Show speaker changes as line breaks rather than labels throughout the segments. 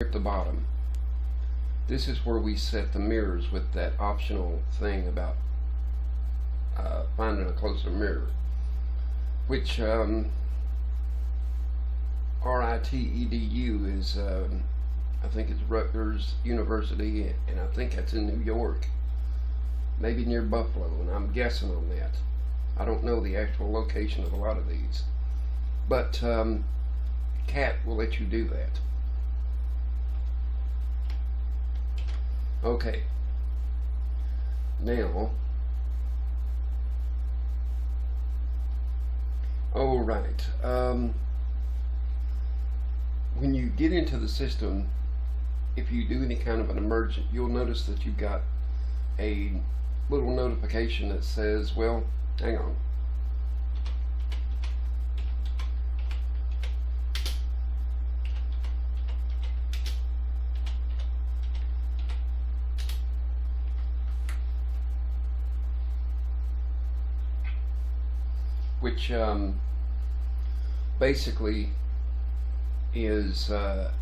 at the bottom, this is where we set the mirrors with that optional thing about finding a closer mirror, which RITEDU is, I think it's Rutgers University, and I think that's in New York, maybe near Buffalo, and I'm guessing on that. I don't know the actual location of a lot of these, but CAT will let you do that. Okay, now, all right, when you get into the system, if you do any kind of an emergent, you'll notice that you've got a little notification that says, well, hang on. Which basically is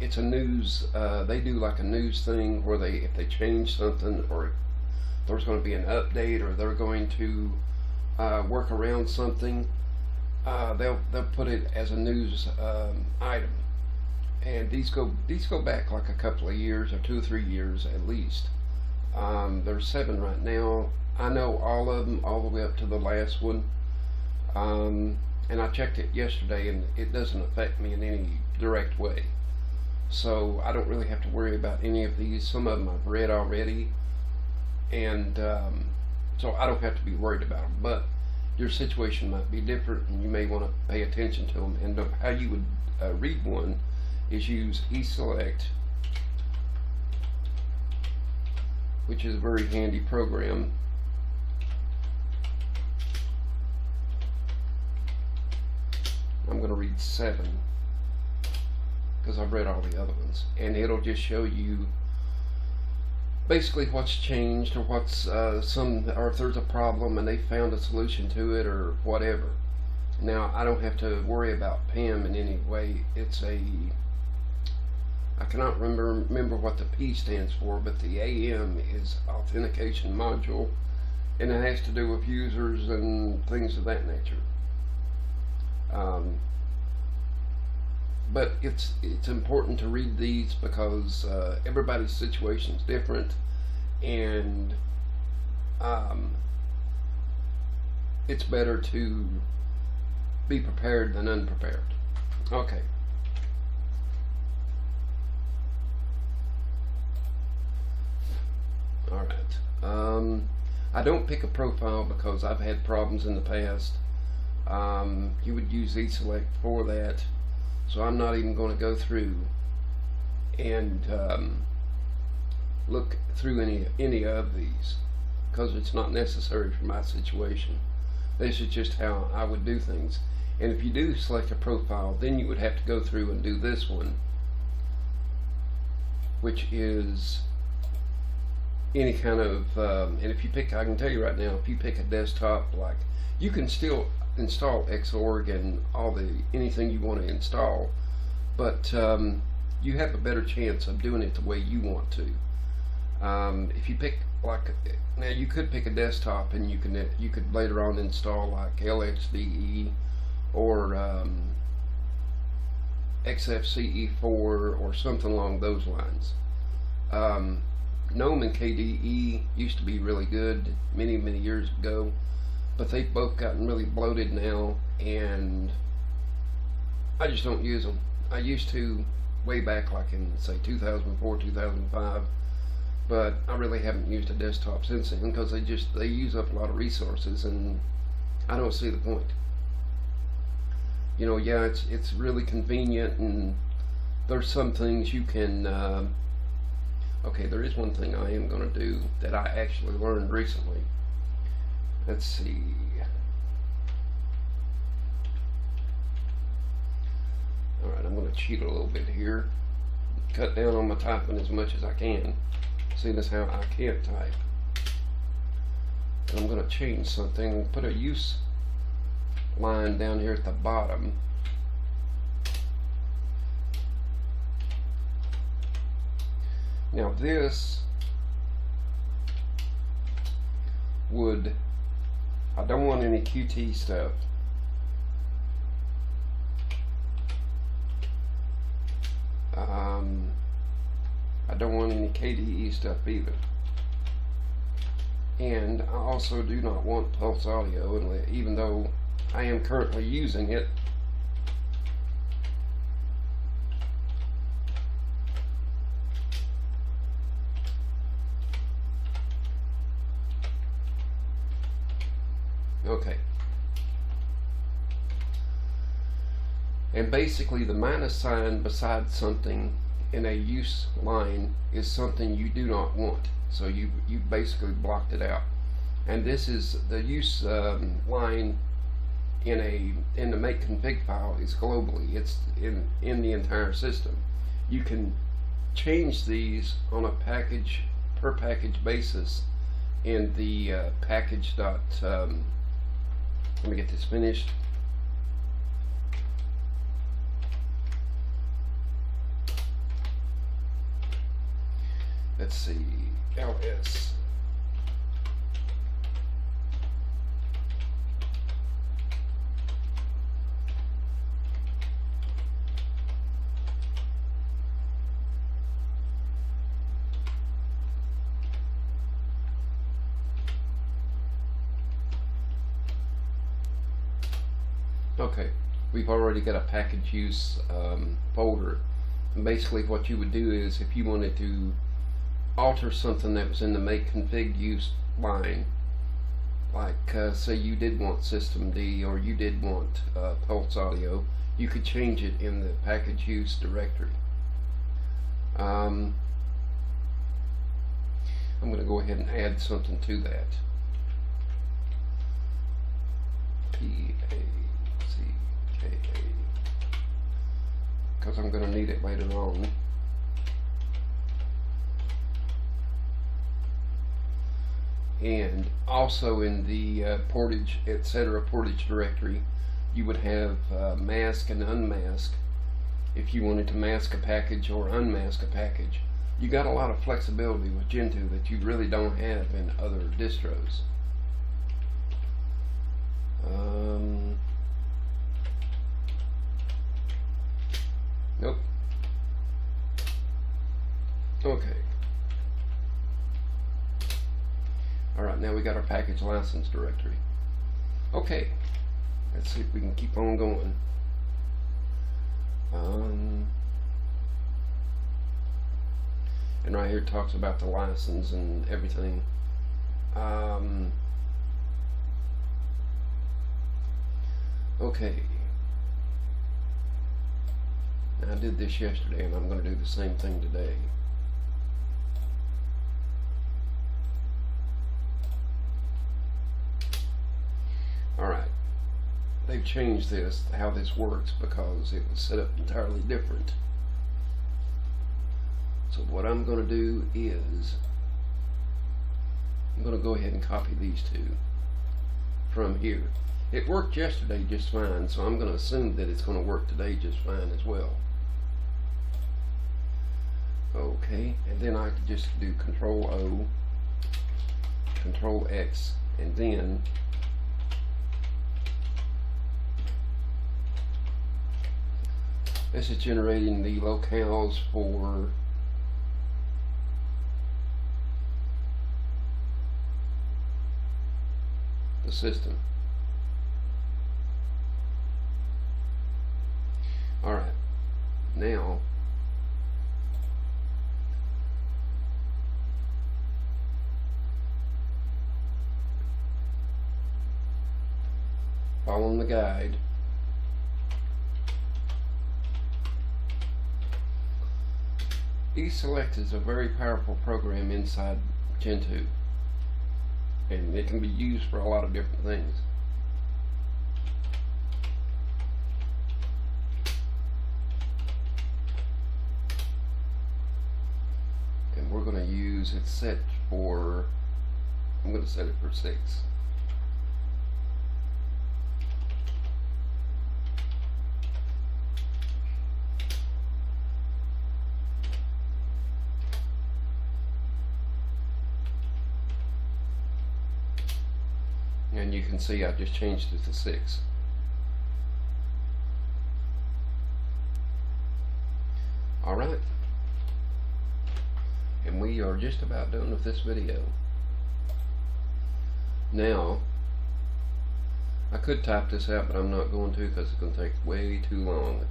it's a news. They do like a news thing where if they change something, or there's going to be an update, or they're going to work around something, they'll put it as a news item. And these go back like a couple of years, or 2 or 3 years at least. There's 7 right now. I know all of them, all the way up to the last one. And I checked it yesterday, and it doesn't affect me in any direct way, so I don't really have to worry about any of these. Some of them I've read already, and so I don't have to be worried about them. But your situation might be different, and you may want to pay attention to them. And how you would read one is use eSelect, which is a very handy program. I'm going to read 7 because I've read all the other ones, and it'll just show you basically what's changed, or what's or if there's a problem and they found a solution to it, or whatever. Now, I don't have to worry about PAM in any way. I cannot remember what the P stands for, but the AM is authentication module, and it has to do with users and things of that nature. But it's important to read these because everybody's situation is different, and it's better to be prepared than unprepared. Okay. All right. I don't pick a profile because I've had problems in the past. You would use eSelect for that, so I'm not even going to go through and look through any of these, because it's not necessary for my situation. This is just how I would do things. And if you do select a profile, then you would have to go through and do this one, which is any kind of and if you pick, I can tell you right now, if you pick a desktop, like, you can still install Xorg and anything you want to install, but you have a better chance of doing it the way you want to. If you pick, like, now you could pick a desktop, and you could later on install like LXDE or XFCE4 or something along those lines. GNOME and KDE used to be really good many years ago, but they've both gotten really bloated now, and I just don't use them. I used to way back, like in, say, 2004, 2005, but I really haven't used a desktop since then, because they use up a lot of resources, and I don't see the point. You know, yeah, it's really convenient, and there's some things you can okay, there is one thing I am going to do that I actually learned recently. Let's see. Alright, I'm going to cheat a little bit here. Cut down on my typing as much as I can. Seeing as how I can't type. And I'm going to change something. Put a use line down here at the bottom. Now this would, I don't want any Qt stuff. I don't want any KDE stuff either. And I also do not want Pulse Audio, even though I am currently using it. Okay. And basically the minus sign beside something in a use line is something you do not want. So you basically blocked it out. And this is the use line in the make config file is globally. It's in the entire system. You can change these on a package per package basis in the package dot. Let me get this finished. Let's see, ls. Okay, we've already got a package use folder. And basically what you would do is if you wanted to alter something that was in the make config use line, like say you did want systemd or you did want Pulse Audio, you could change it in the package use directory. I'm going to go ahead and add something to that. PACKA, because I'm going to need it later on. And also in the portage, etc. portage directory, you would have mask and unmask if you wanted to mask a package or unmask a package. You got a lot of flexibility with Gentoo that you really don't have in other distros. Nope. Okay. Alright, now we got our package license directory. Okay, let's see if we can keep on going. And right here it talks about the license and everything. Okay. I did this yesterday and I'm going to do the same thing today. Alright, they've changed this, how this works, because it was set up entirely different. So what I'm going to do is I'm going to go ahead and copy these two from here. It worked yesterday just fine, so I'm going to assume that it's going to work today just fine as well. Okay, and then I could just do Control O, Control X, and then this is generating the locales for the system. Alright, now following the guide. eSelect is a very powerful program inside Gentoo, and it can be used for a lot of different things. And we're going to use it set for, I'm going to set it for 6. and you can see I just changed it to 6. Alright, and we are just about done with this video. Now, I could type this out, but I'm not going to because it's going to take way too long.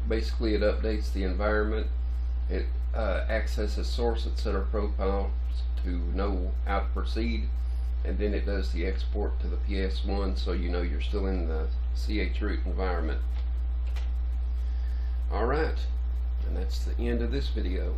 Basically, it updates the environment. It accesses source etc. profiles to know how to proceed, and then it does the export to the PS1 so you know you're still in the chroot environment. Alright, and that's the end of this video.